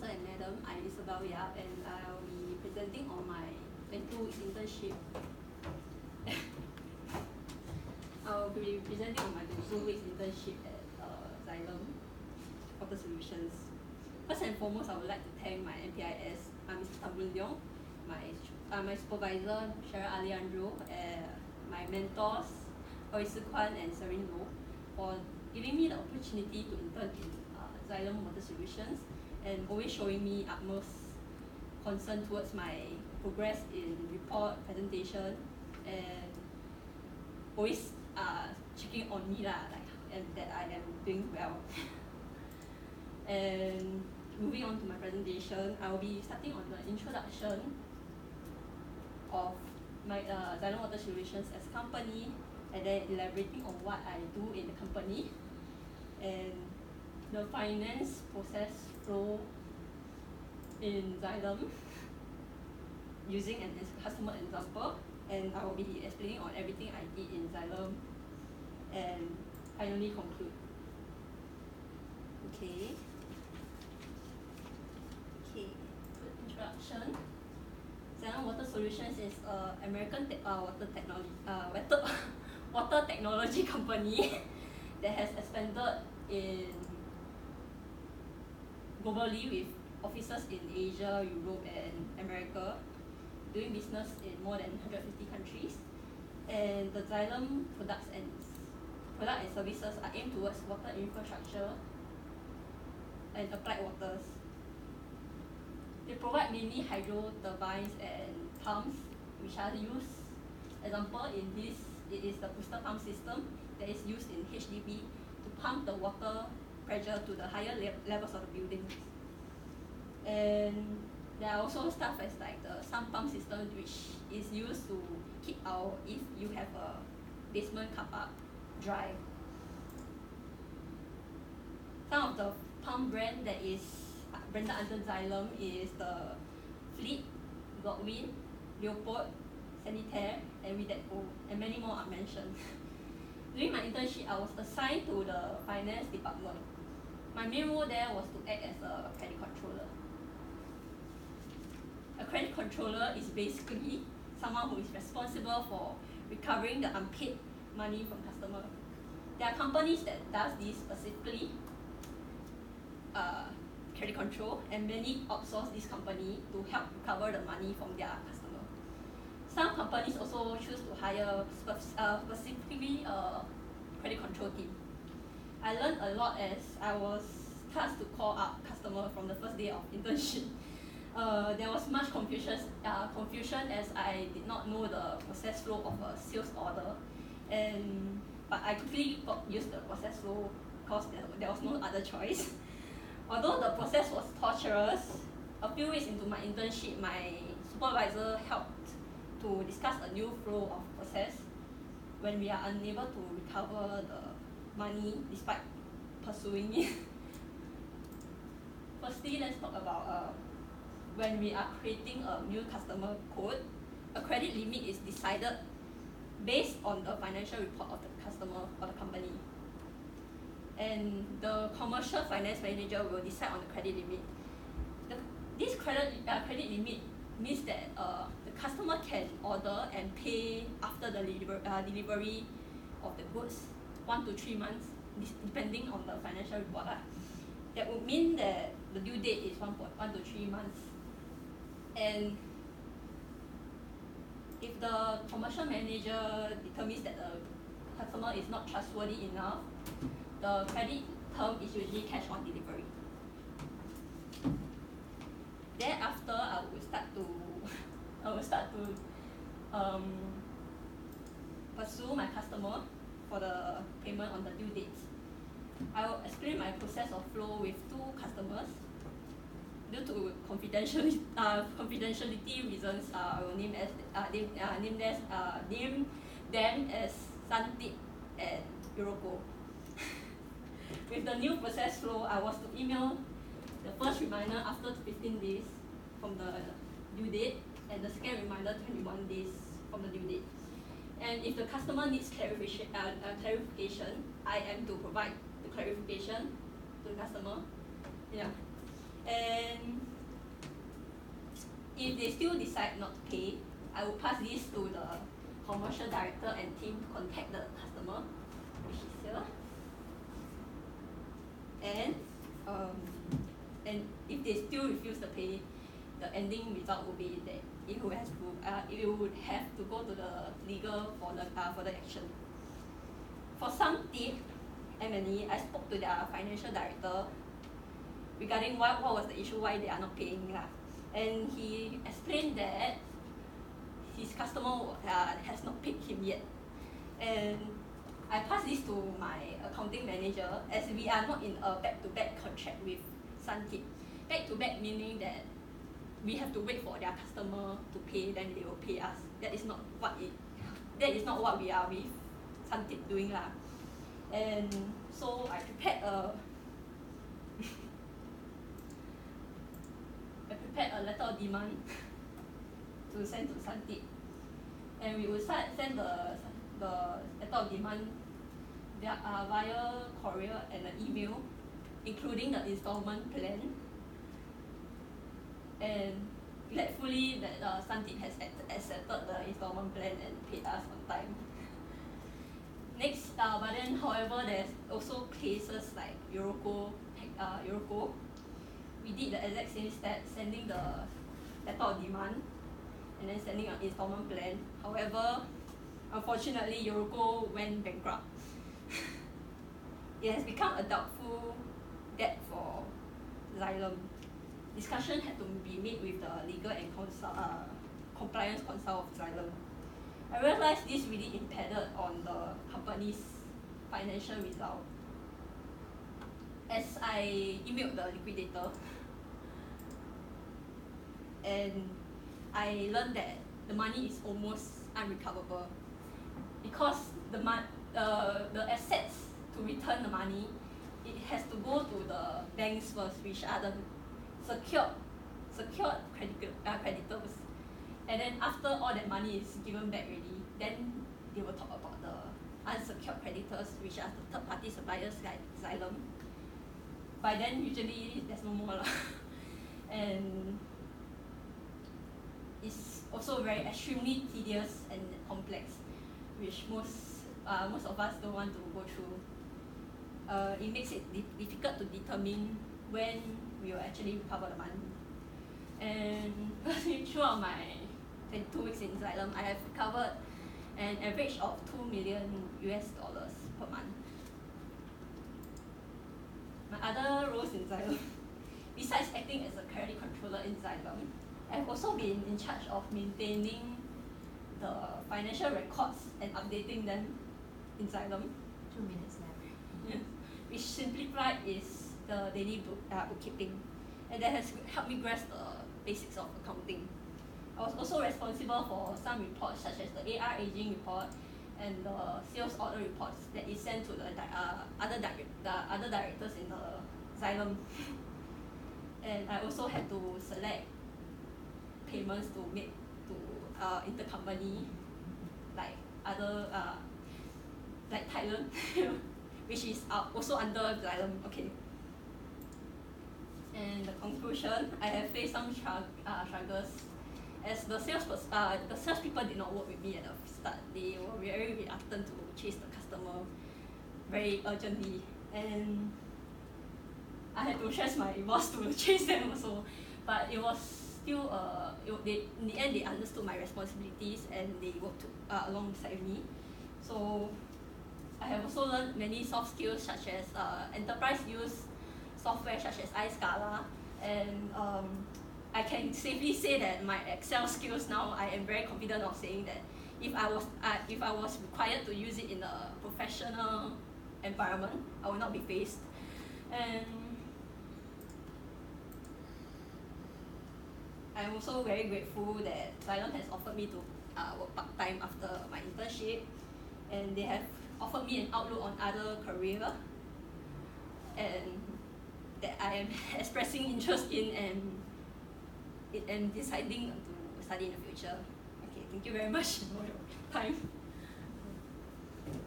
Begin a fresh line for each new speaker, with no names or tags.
Sir and Madam, I'm Isabelle and I'll be presenting on my N2 internship. I'll be presenting on my 2 weeks internship at Xylem Water Solutions. First and foremost, I would like to thank my NPIS, Mr. Tambun Leong, my supervisor, Cheryl Alejandro, my mentors, Oisu Kwan and Serene Lo, for giving me the opportunity to intern in Xylem Water Solutions and always showing me utmost concern towards my progress in report, presentation, and always checking on me and that I am doing well. And moving on to my presentation, I will be starting on the introduction of my Xylem Water Solutions as a company, and then elaborating on what I do in the company, and the finance process flow in Xylem using a customer example, and I will be explaining on everything I did in Xylem, and finally conclude. Okay, introduction. Xylem Water Solutions is an American water technology company that has expanded globally with offices in Asia, Europe, and America, doing business in more than 150 countries. And the Xylem products and services are aimed towards water infrastructure and applied waters. They provide mainly hydro turbines and pumps, which are used. Example, in this, it is the booster pump system that is used in HDB to pump the water pressure to the higher levels of the buildings. And there are also stuff as like the sump pump system, which is used to keep if you have a basement car park dry. Some of the pump brand that is branded under Xylem is the Fleet, Godwin, Leopold, Sanitaire, and Widetco, and many more are mentioned. During my internship, I was assigned to the finance department. My main role there was to act as a credit controller. A credit controller is basically someone who is responsible for recovering the unpaid money from customers. There are companies that does this specifically, credit control, and many outsource this company to help recover the money from their customer. Some companies also choose to hire specifically a credit control team. I learned a lot as I was tasked to call up customers from the first day of internship. There was much confusion as I did not know the process flow of a sales order, but I quickly got used to the process flow because there was no other choice. Although the process was torturous, a few weeks into my internship, my supervisor helped to discuss a new flow of process when we are unable to recover the money despite pursuing it. Firstly, let's talk about when we are creating a new customer code. A credit limit is decided based on the financial report of the customer or the company. And the commercial finance manager will decide on the credit limit. This credit limit means that the customer can order and pay after the delivery of the goods 1 to 3 months, depending on the financial report. That would mean that the due date is 1 to 3 months. And if the commercial manager determines that the customer is not trustworthy enough, the credit term is usually cash on delivery. Thereafter, I will start to pursue my customer for the payment on the due dates. I will explain my process of flow with 2 customers. Due to confidentiality reasons, I will name them as Santip and Yoroko. With the new process flow, I was to email the first reminder after 15 days from the due date, and the second reminder 21 days from the due date. And if the customer needs clarification, I am to provide the clarification to the customer. Yeah. And they still decide not to pay, I will pass this to the commercial director and team to contact the customer, which is here. And if they still refuse to pay, the ending result will be that it would have to go to the legal for the action. For some tip, M&E, I spoke to their financial director regarding what was the issue, why they are not paying lah. And he explained that his customer has not paid him yet. And I passed this to my accounting manager, as we are not in a back-to-back contract with Suntip. Back-to-back meaning that we have to wait for their customer to pay, then they will pay us. That is not what we are with Suntip doing lah. And so I prepared a letter of demand to send to Suntip, and we will send the letter of demand via courier and an email, including the installment plan. And gladfully that Suntip has accepted the installment plan and paid us on time. Next, but then however, there's also cases like Euroco. We did the exact same step, sending the letter of demand and then sending an installment plan. However, unfortunately, Euroco went bankrupt. It has become a doubtful debt for Xylem. Discussion had to be made with the legal and compliance consult of Xylem. I realized this really impeded on the company's financial result. As I emailed the liquidator, and I learned that the money is almost unrecoverable because the assets to return the money, it has to go to the banks first, which are the secured creditors. And then after all that money is given back already, then they will talk about the unsecured creditors, which are the third party suppliers like Xylem. By then usually there's no more lah. And it's also very extremely tedious and complex, which most of us don't want to go through. It makes it difficult to determine when we will actually recover the money. And throughout my 22 weeks in Xylem, I have recovered an average of $2 million per month. My other roles in Xylem, besides acting as a credit controller in Xylem, I've also been in charge of maintaining the financial records and updating them in Xylem.
2 minutes left.
Yeah. Which simplified is the daily bookkeeping, and that has helped me grasp the basics of accounting. I was also responsible for some reports such as the AR aging report and the sales order reports that is sent to the other directors in the Xylem. And I also had to select payments to make to intercompany, like like Thailand, which is also under Xylem. Okay. And the conclusion, I have faced some struggles, as the salespeople did not work with me at the start. They were very reluctant to chase the customer very urgently, and I had to stress my boss to chase them also. But it was still in the end they understood my responsibilities and they worked alongside me. So I have also learned many soft skills such as enterprise use software such as iScala, and I can safely say that my Excel skills now, I am very confident of saying that if I was required to use it in a professional environment, I will not be faced. And I'm also very grateful that Xylem has offered me to work part-time after my internship, and they have offered me an outlook on other career, and that I am expressing interest in and deciding to study in the future. Okay, thank you very much for your time.